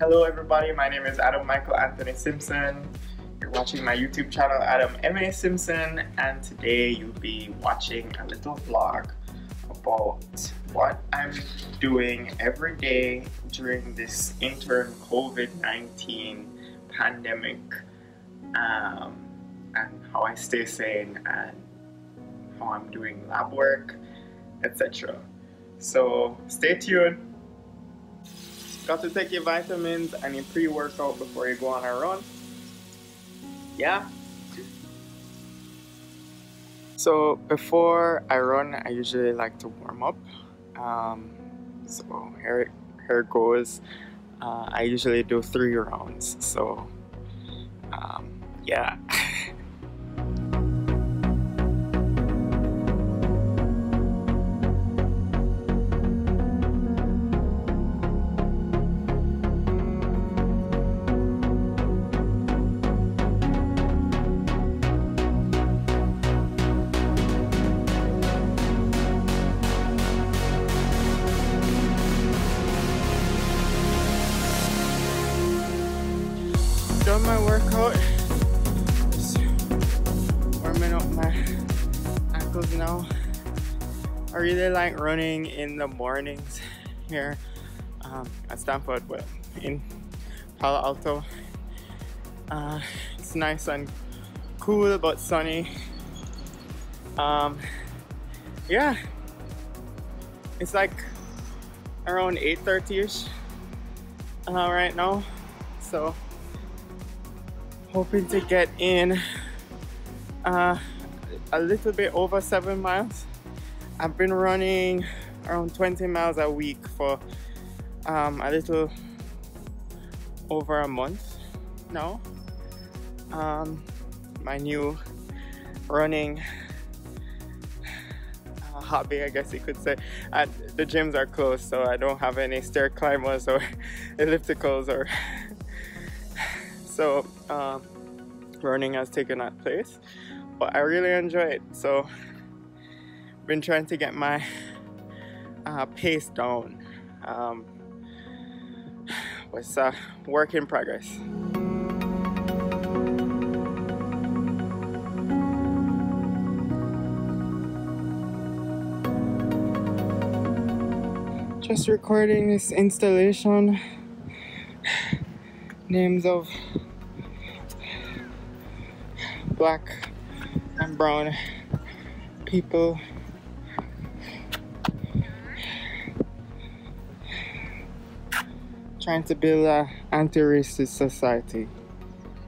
Hello everybody, my name is Adam Michael Anthony Simpson. You're watching my YouTube channel Adam M.A. Simpson, and today you'll be watching a little vlog about what I'm doing every day during this interim COVID-19 pandemic, and how I stay sane and how I'm doing lab work, etc. So stay tuned. Got to take your vitamins and your pre-workout before you go on a run. Yeah. So before I run, I usually like to warm up. So here it goes. I usually do 3 rounds. So yeah. Done my workout, just warming up my ankles now. I really like running in the mornings here at Stanford, well, in Palo Alto. It's nice and cool but sunny. Yeah, it's like around 8:30ish right now, so hoping to get in a little bit over 7 miles. I've been running around 20 miles a week for a little over a month now. My new running hobby, I guess you could say. The gyms are closed, so I don't have any stair climbers or ellipticals or so running has taken that place, but I really enjoy it. So been trying to get my pace down. It's a work in progress. Just recording this installation. Names of black and brown people. Trying to build an anti-racist society.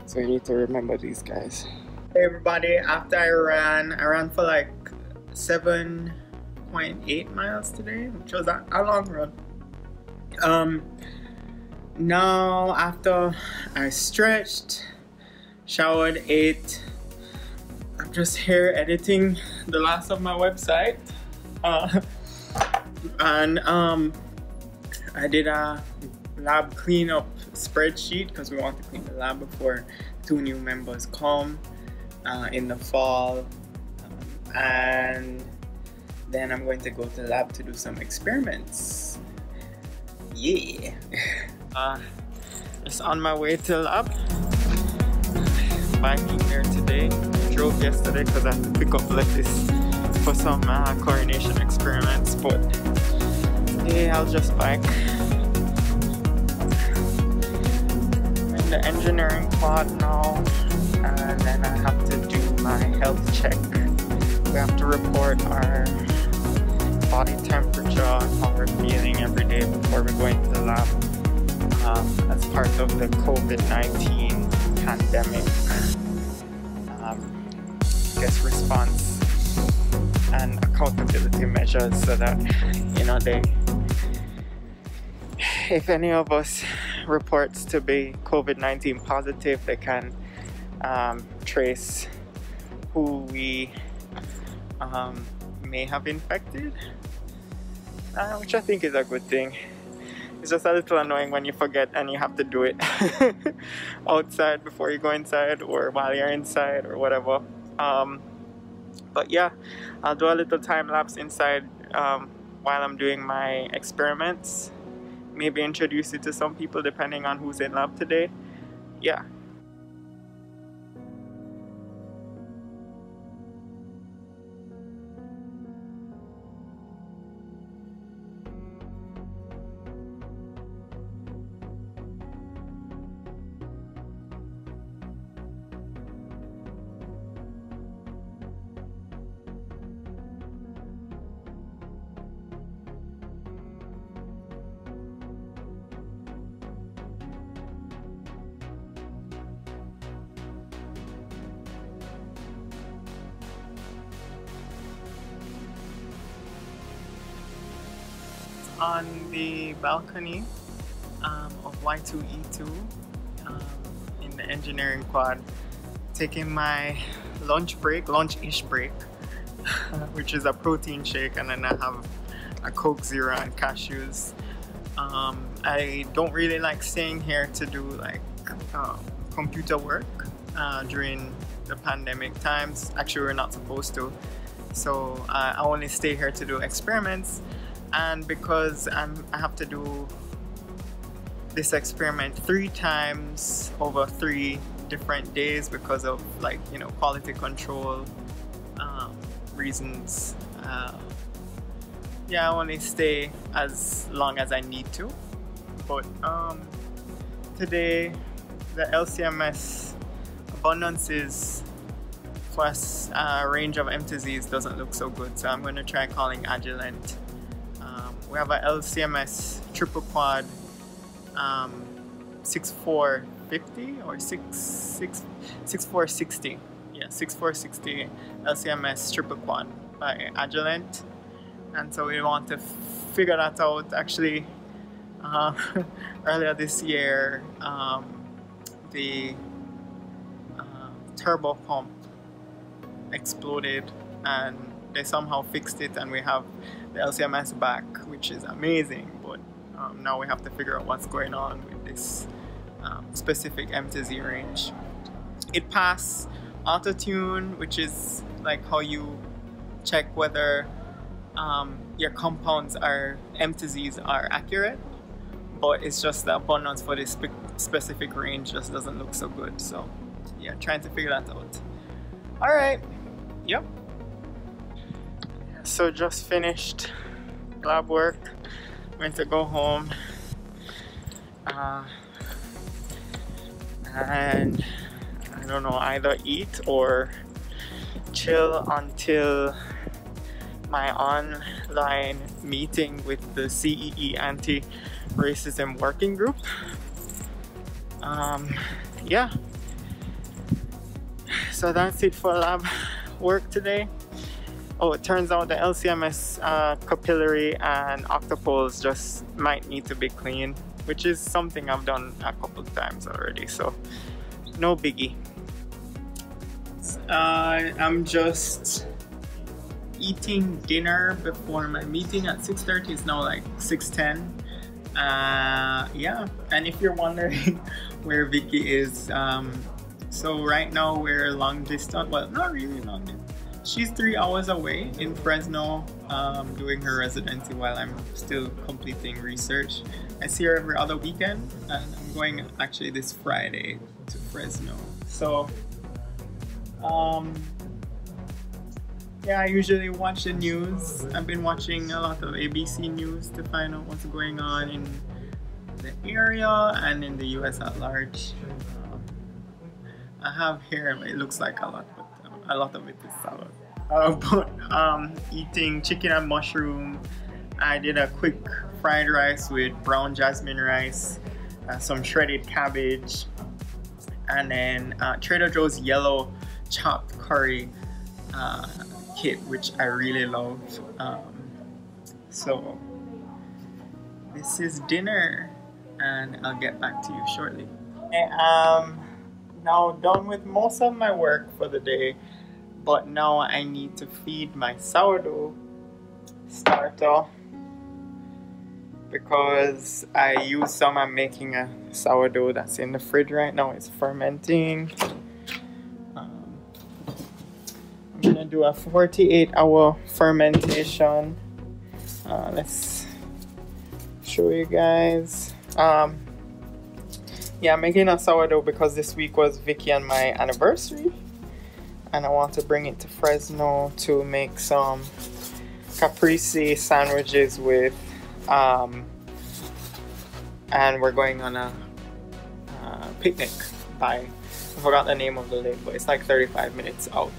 So you need to remember these guys. Hey everybody, after I ran for like 7.8 miles today, which was a long run. Now after I stretched, showered, ate, I'm just here editing the last of my website, and I did a lab cleanup spreadsheet because we want to clean the lab before 2 new members come in the fall, and then I'm going to go to the lab to do some experiments. Yeah. Just on my way to the lab. Biking here today. Drove yesterday because I have to pick up lettuce for some chlorination experiments, but today I'll just bike. I'm in the engineering pod now, and then I have to do my health check. We have to report our body temperature and how we're feeling every day before we go into the lab, as part of the COVID-19 pandemic response and accountability measures, so that, you know, if any of us reports to be COVID-19 positive, they can trace who we may have infected, which I think is a good thing. It's just a little annoying when you forget and you have to do it outside before you go inside, or while you're inside, or whatever. But yeah, I'll do a little time lapse inside while I'm doing my experiments, maybe introduce it to some people depending on who's in lab today. Yeah. On the balcony of Y2E2 in the engineering quad, taking my lunch-ish break, which is a protein shake, and then I have a Coke Zero and cashews. I don't really like staying here to do like computer work during the pandemic times. Actually, we're not supposed to, so I only stay here to do experiments. And because I have to do this experiment 3 times over 3 different days because of, like, you know, quality control reasons, yeah, I only stay as long as I need to. But today the LCMS abundances for a range of MTZs doesn't look so good, so I'm going to try calling Agilent. We have a LCMS triple quad 6450 or 6460. Yeah, 6460 LCMS triple quad by Agilent. And so we want to figure that out. Actually, earlier this year, the turbo pump exploded and they somehow fixed it, and we have the LCMS back, which is amazing. But now we have to figure out what's going on with this specific MTZ range. It passed auto tune, which is like how you check whether your compounds are MTZs are accurate, but it's just the abundance for this specific range just doesn't look so good. So yeah, trying to figure that out. All right. Yep. So just finished lab work, went to go home, and I don't know, either eat or chill until my online meeting with the CEE Anti-Racism Working Group. Yeah, so that's it for lab work today. Oh, it turns out the LCMS capillary and octopoles just might need to be cleaned, which is something I've done a couple of times already, so no biggie. I'm just eating dinner before my meeting at 6:30. It's now like 6:10. Yeah, and if you're wondering where Vicky is, so right now we're long distance, well, not really long distance. She's 3 hours away in Fresno doing her residency while I'm still completing research. I see her every other weekend, and I'm going actually this Friday to Fresno. So yeah, I usually watch the news. I've been watching a lot of ABC News to find out what's going on in the area and in the US at large. I have here, it looks like a lot, but a lot of it is salad. Eating chicken and mushroom. I did a quick fried rice with brown jasmine rice, some shredded cabbage, and then Trader Joe's yellow chopped curry kit, which I really love. So this is dinner, and I'll get back to you shortly. Now done with most of my work for the day, but now I need to feed my sourdough starter because I used some. I'm making a sourdough that's in the fridge right now. It's fermenting. I'm gonna do a 48-hour fermentation. Let's show you guys. Yeah, I'm making a sourdough because this week was Vicky and my anniversary, and I want to bring it to Fresno to make some caprese sandwiches with and we're going on a picnic by, I forgot the name of the lake, but it's like 35 minutes out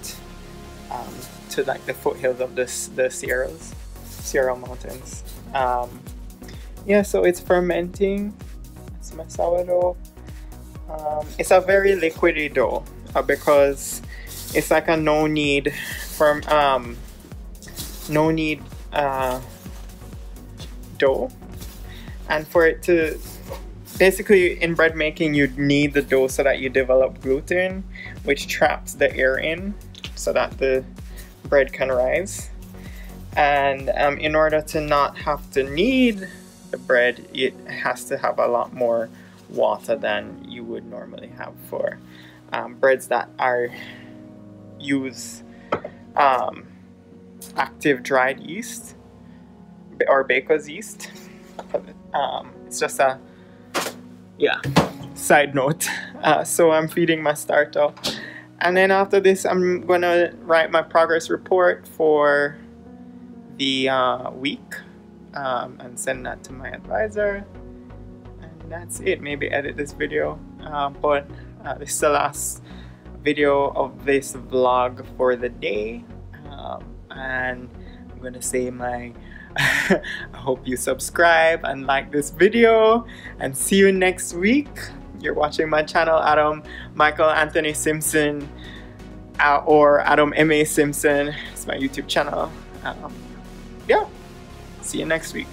to like the foothills of the Sierra Mountains. Yeah, so it's fermenting. That's my sourdough. It's a very liquidy dough because it's like a no knead dough, and for it to basically, in bread making, you knead the dough so that you develop gluten, which traps the air in so that the bread can rise. And in order to not have to knead the bread, it has to have a lot more water than you would normally have for breads that are use active dried yeast or baker's yeast. It's just a side note. So I'm feeding my starter, and then after this I'm gonna write my progress report for the week and send that to my advisor, and that's it. Maybe edit this video, but this is the last video of this vlog for the day, and I'm gonna say my I hope you subscribe and like this video, and see you next week. You're watching my channel, Adam Michael Anthony Simpson, or Adam M.A. Simpson. It's my YouTube channel. Yeah, see you next week.